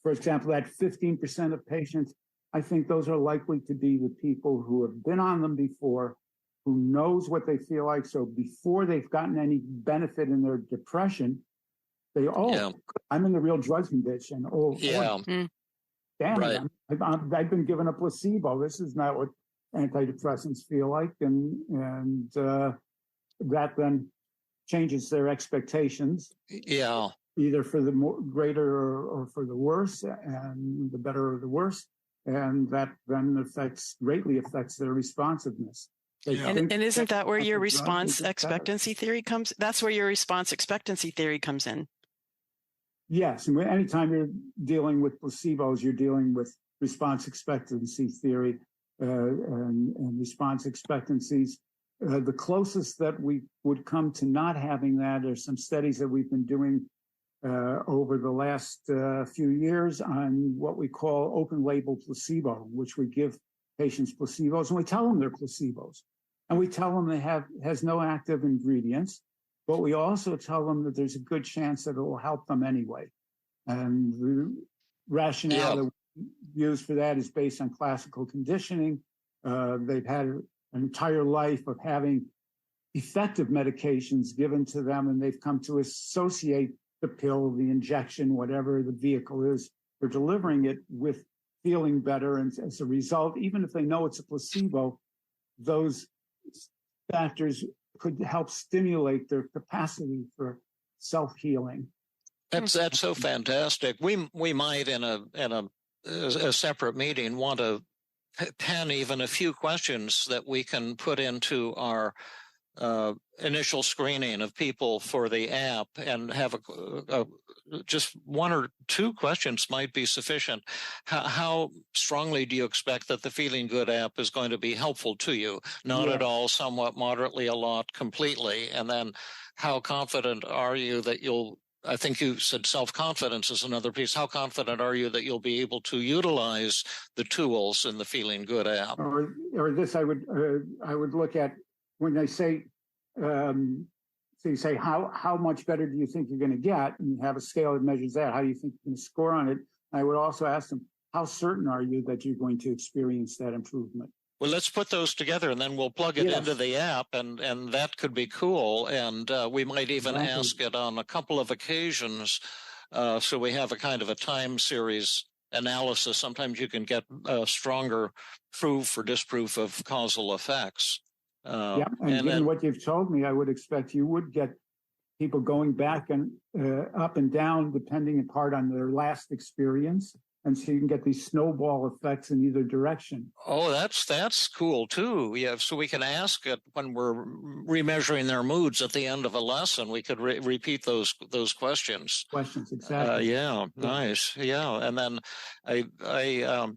for example, that 15% of patients, I think those are likely to be the people who have been on them before, who knows what they feel like. So before they've gotten any benefit in their depression, I'm in the real drug condition. Damn right. I've been given a placebo. This is not what antidepressants feel like. And that then changes their expectations. Yeah. Either for the greater or for the worse, and the better or the worse. And that then greatly affects their responsiveness. And isn't that where your response expectancy theory comes? That's where your response expectancy theory comes in. Yes. And anytime you're dealing with placebos, you're dealing with response expectancy theory and response expectancies. The closest that we would come to not having that are some studies that we've been doing over the last few years on what we call open label placebo, which we give patients placebos and we tell them they're placebos. And we tell them has no active ingredients, but we also tell them that there's a good chance that it will help them anyway. And the rationale that we use for that is based on classical conditioning. They've had an entire life of having effective medications given to them, and they've come to associate the pill, the injection, whatever the vehicle is, they're delivering it with feeling better. And as a result, even if they know it's a placebo, those factors could help stimulate their capacity for self-healing. That's so fantastic. We might in a separate meeting want to pen even a few questions that we can put into our initial screening of people for the app, and have just one or two questions might be sufficient. How strongly do you expect that the Feeling Good app is going to be helpful to you? Not at all, somewhat, moderately, a lot, completely. And then how confident are you that you'll, I think you said self-confidence is another piece. How confident are you that you'll be able to utilize the tools in the Feeling Good app? Or this, I would look at when they say, so you say, how much better do you think you're going to get? And you have a scale that measures that. How do you think you can score on it? I would also ask them, how certain are you that you're going to experience that improvement? Well, let's put those together, and then we'll plug it into the app, and that could be cool. And we might even ask it on a couple of occasions, so we have a kind of a time series analysis. Sometimes you can get stronger proof or disproof of causal effects. And given what you've told me, I would expect you would get people going back and up and down, depending in part on their last experience. And so you can get these snowball effects in either direction. Oh, that's cool too. Yeah, so we can ask it when we're remeasuring their moods at the end of a lesson. We could repeat those questions. Questions, exactly. Nice. Yeah, and then I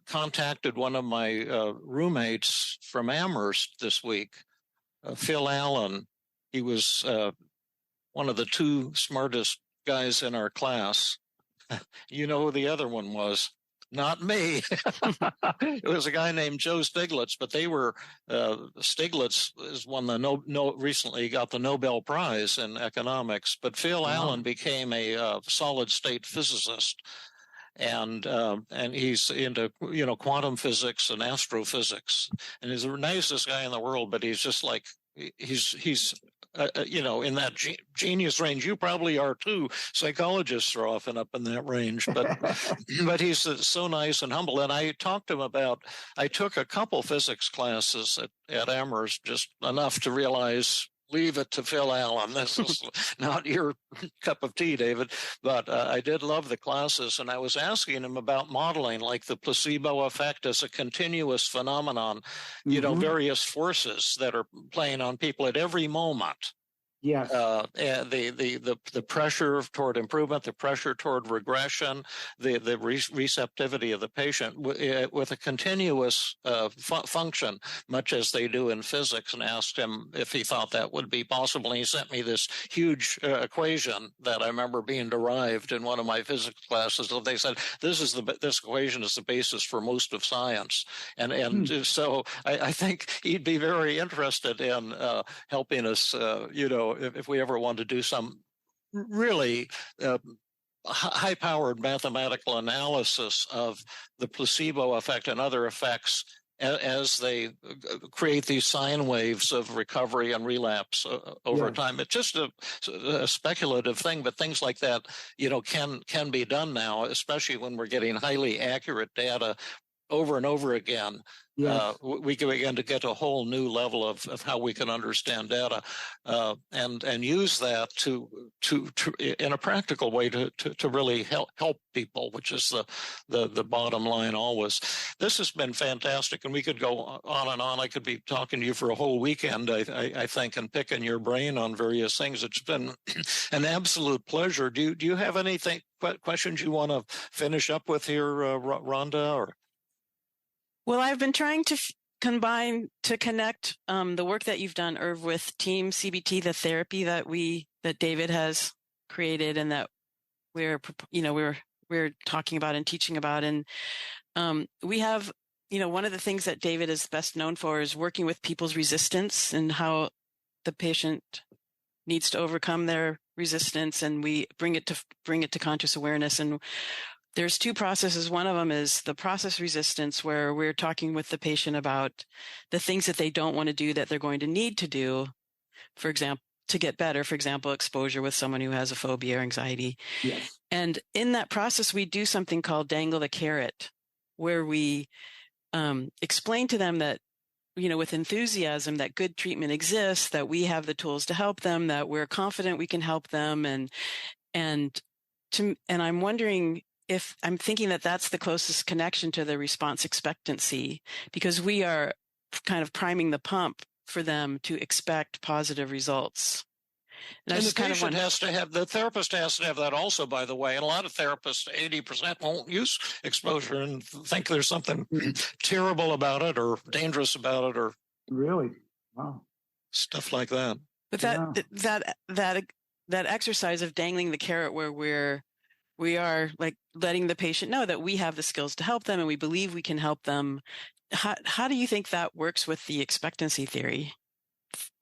contacted one of my roommates from Amherst this week, Phil Allen. He was one of the two smartest guys in our class. You know who the other one was? Not me. It was a guy named Joe Stiglitz, but they were, Stiglitz is one that recently got the Nobel Prize in economics, but Phil Allen became a solid state physicist. And he's into, quantum physics and astrophysics, and he's the nicest guy in the world, but he's just like, he's in that genius range. You probably are too. Psychologists are often up in that range, but but he's so nice and humble. And I talked to him about, I took a couple physics classes at Amherst, just enough to realize, leave it to Phil Allen. This is not your cup of tea, David. But I did love the classes, and I was asking him about modeling, like the placebo effect as a continuous phenomenon, various forces that are playing on people at every moment. Yes. The pressure toward improvement, the pressure toward regression, the receptivity of the patient with a continuous function, much as they do in physics, and asked him if he thought that would be possible. And he sent me this huge equation that I remember being derived in one of my physics classes. So they said, this equation is the basis for most of science. And so I think he'd be very interested in helping us, if we ever want to do some really high-powered mathematical analysis of the placebo effect and other effects as they create these sine waves of recovery and relapse over time. It's just a speculative thing, but things like that, can be done now, especially when we're getting highly accurate data over and over again. Yes. We can begin to get a whole new level of how we can understand data, and use that to in a practical way to really help people, which is the bottom line always. This has been fantastic, and we could go on and on. I could be talking to you for a whole weekend, I think, and picking your brain on various things. It's been an absolute pleasure. Do you have anything questions you want to finish up with here, Rhonda? Or well, I've been trying to connect the work that you've done, Irv, with Team CBT, the therapy that David has created and that we're talking about and teaching about. And we have, one of the things that David is best known for is working with people's resistance and how the patient needs to overcome their resistance, and we bring it to conscious awareness. And there's two processes. One of them is the process resistance, where we're talking with the patient about the things that they don't want to do that they're going to need to do. For example, to get better. For example, exposure with someone who has a phobia or anxiety. Yes. And in that process, we do something called dangle the carrot, where we explain to them that, with enthusiasm, that good treatment exists, that we have the tools to help them, that we're confident we can help them. And I'm wondering if I'm thinking that that's the closest connection to the response expectancy, because we are kind of priming the pump for them to expect positive results. And the patient has to have, the therapist has to have that also, by the way. And a lot of therapists, 80% won't use exposure and think there's something terrible about it or dangerous about it or really, wow, stuff like that. But that exercise of dangling the carrot, where we are like letting the patient know that we have the skills to help them and we believe we can help them. How do you think that works with the expectancy theory?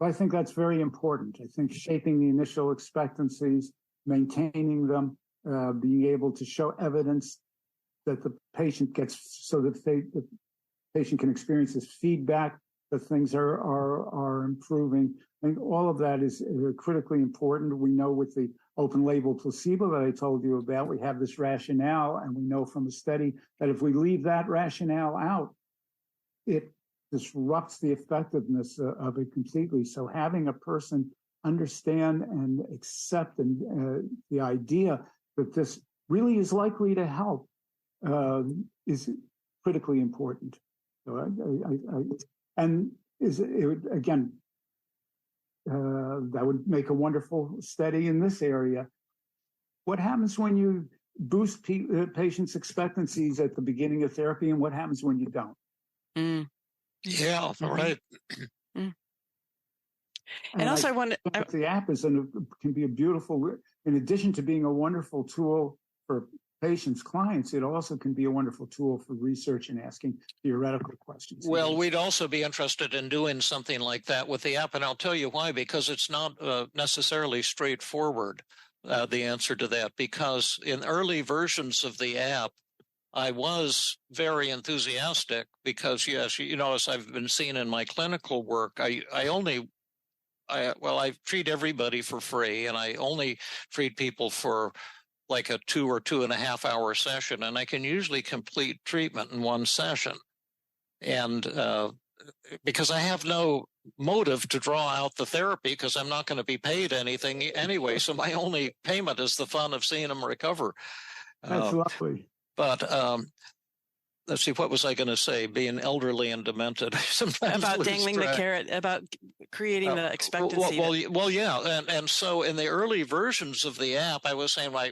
I think that's very important. I think shaping the initial expectancies, maintaining them, being able to show evidence that the patient gets, so that the patient can experience this feedback that things are improving. I think all of that is critically important. We know with the open label placebo that I told you about, we have this rationale, and we know from a study that if we leave that rationale out, it disrupts the effectiveness of it completely. So having a person understand and accept the idea that this really is likely to help is critically important. So that would make a wonderful study in this area. What happens when you boost patients' expectancies at the beginning of therapy, and what happens when you don't? Yeah, right. And also, I wonder, the app can be a beautiful, in addition to being a wonderful tool for patients, clients, it also can be a wonderful tool for research and asking theoretical questions. Well, we'd also be interested in doing something like that with the app, and I'll tell you why, because it's not necessarily straightforward, the answer to that, because in early versions of the app, I was very enthusiastic because, yes, as I've been seeing in my clinical work, I treat everybody for free, and I only treat people for like a 2 or 2.5 hour session, and I can usually complete treatment in one session. And because I have no motive to draw out the therapy, because I'm not going to be paid anything anyway, so my only payment is the fun of seeing them recover. That's lovely. But let's see, what was I going to say? Being elderly and demented. Sometimes about dangling the carrot, about creating the expectancy. Well, yeah. And so in the early versions of the app, I was saying, I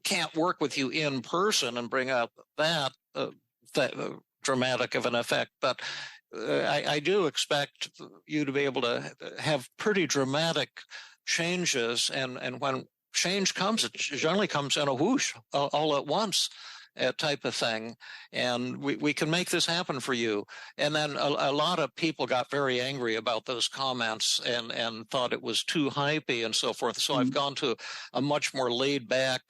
can't work with you in person and bring out that dramatic of an effect. But I do expect you to be able to have pretty dramatic changes. And when change comes, it generally comes in a whoosh, all at once, type of thing. And we can make this happen for you. And then a lot of people got very angry about those comments and thought it was too hypey and so forth. So I've gone to a much more laid back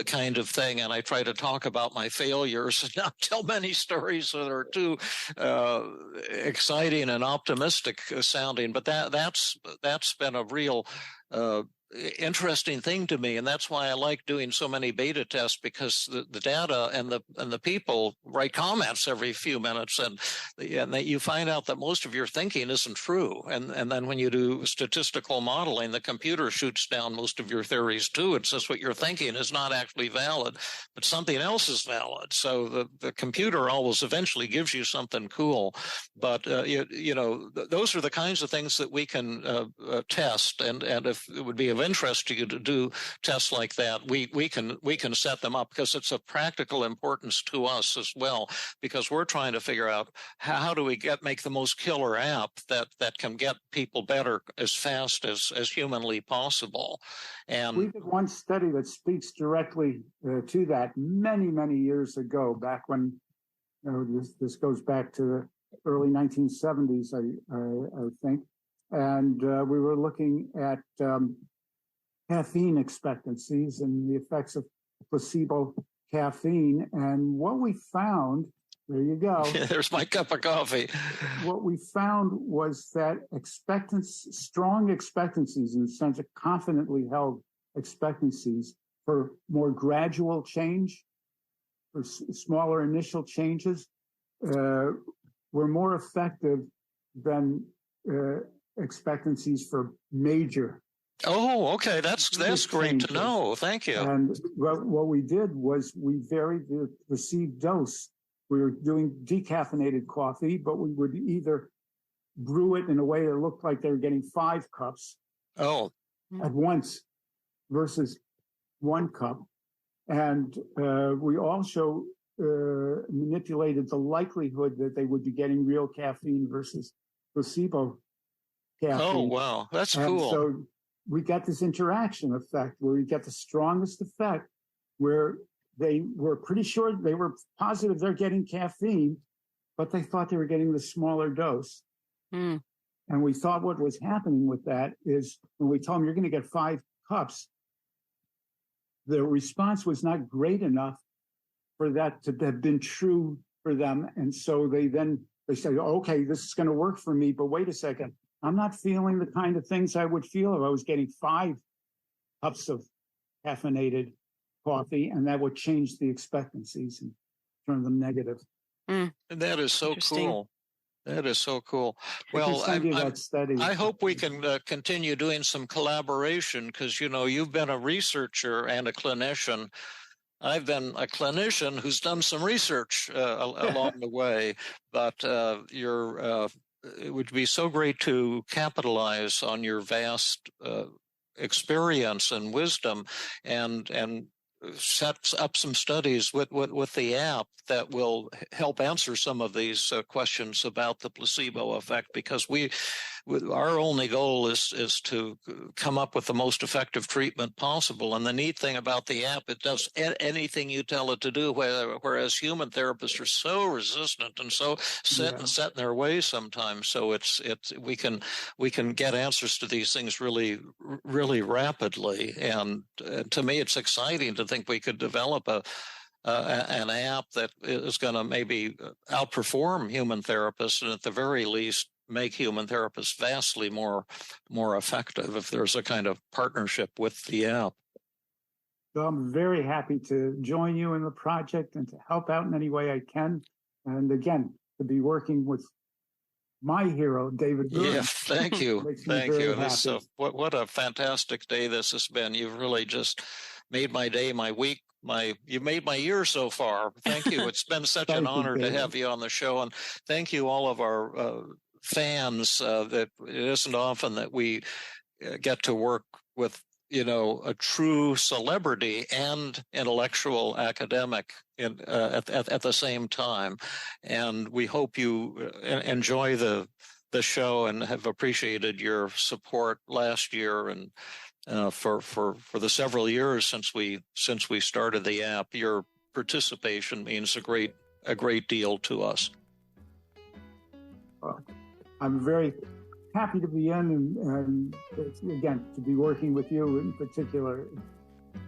kind of thing. And I try to talk about my failures and not tell many stories that are too exciting and optimistic sounding. But that's been a real interesting thing to me, and that's why I like doing so many beta tests, because the data and the people write comments every few minutes, and that you find out that most of your thinking isn't true, and then when you do statistical modeling, the computer shoots down most of your theories too. It says what you're thinking is not actually valid, but something else is valid. So the computer always eventually gives you something cool, but those are the kinds of things that we can test, and if it would be of interest to you to do tests like that, we can set them up, because it's of practical importance to us as well, because we're trying to figure out how do we make the most killer app that can get people better as fast as humanly possible. And we did one study that speaks directly to that many years ago, back when this goes back to the early 1970s, I think, and we were looking at caffeine expectancies and the effects of placebo caffeine. And what we found There you go. There's my cup of coffee. What we found was that strong expectancies, in the sense of confidently held expectancies for more gradual change, for smaller initial changes, were more effective than expectancies for major. Oh, okay. That's great to know. Thank you. And what we did was we varied the received dose. We were doing decaffeinated coffee, but we would either brew it in a way that looked like they were getting 5 cups at once versus 1 cup. And we also manipulated the likelihood that they would be getting real caffeine versus placebo caffeine. Oh, wow. That's cool. So we got this interaction effect where we got the strongest effect where they were pretty sure, they were positive they're getting caffeine, but they thought they were getting the smaller dose. And we thought what was happening with that is when we told them you're going to get 5 cups, the response was not great enough for that to have been true for them. And so they said, okay, this is going to work for me, but wait a second. I'm not feeling the kind of things I would feel if I was getting 5 cups of caffeinated coffee, and that would change the expectancies and turn them negative. That is so cool. That is so cool. Well, I hope we can continue doing some collaboration because, you've been a researcher and a clinician. I've been a clinician who's done some research along the way, but it would be so great to capitalize on your vast experience and wisdom and set up some studies with the app that will help answer some of these questions about the placebo effect, because our only goal is to come up with the most effective treatment possible. And the neat thing about the app, it does anything you tell it to do, whereas human therapists are so resistant and so set in their ways sometimes. So we can get answers to these things really, really rapidly. And to me, it's exciting to think we could develop an app that is going to maybe outperform human therapists, and at the very least make human therapists vastly more effective if there's a kind of partnership with the app. So I'm very happy to join you in the project and to help out in any way I can. And again, to be working with my hero, David Gurman. Yeah, thank you. Thank you. What a fantastic day this has been. You've really just made my day, my week, you made my year so far. Thank you. It's been such an honor to have you on the show. And thank you all of our fans. That it isn't often that we get to work with, a true celebrity and intellectual academic at the same time. And we hope you enjoy the show and have appreciated your support last year and for the several years since we started the app. Your participation means a great deal to us. I'm very happy to be in, and again, to be working with you in particular,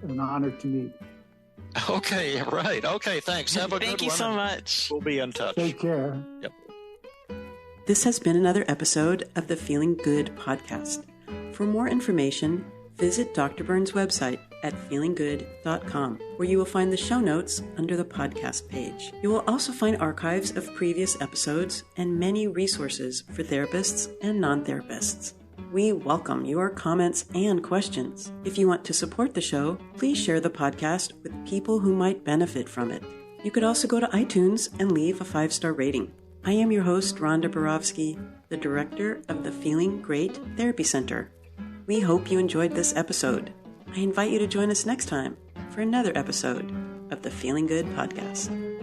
an honor to me. Okay, right. Okay, thanks. Have a good one. Thank you so much. We'll be in touch. Take care. Yep. This has been another episode of the Feeling Good podcast. For more information, visit Dr. Burns' website at feelinggood.com, where you will find the show notes under the podcast page. You will also find archives of previous episodes and many resources for therapists and non-therapists. We welcome your comments and questions. If you want to support the show, please share the podcast with people who might benefit from it. You could also go to iTunes and leave a 5-star rating. I am your host, Rhonda Borowski, the director of the Feeling Great Therapy Center. We hope you enjoyed this episode. I invite you to join us next time for another episode of the Feeling Good podcast.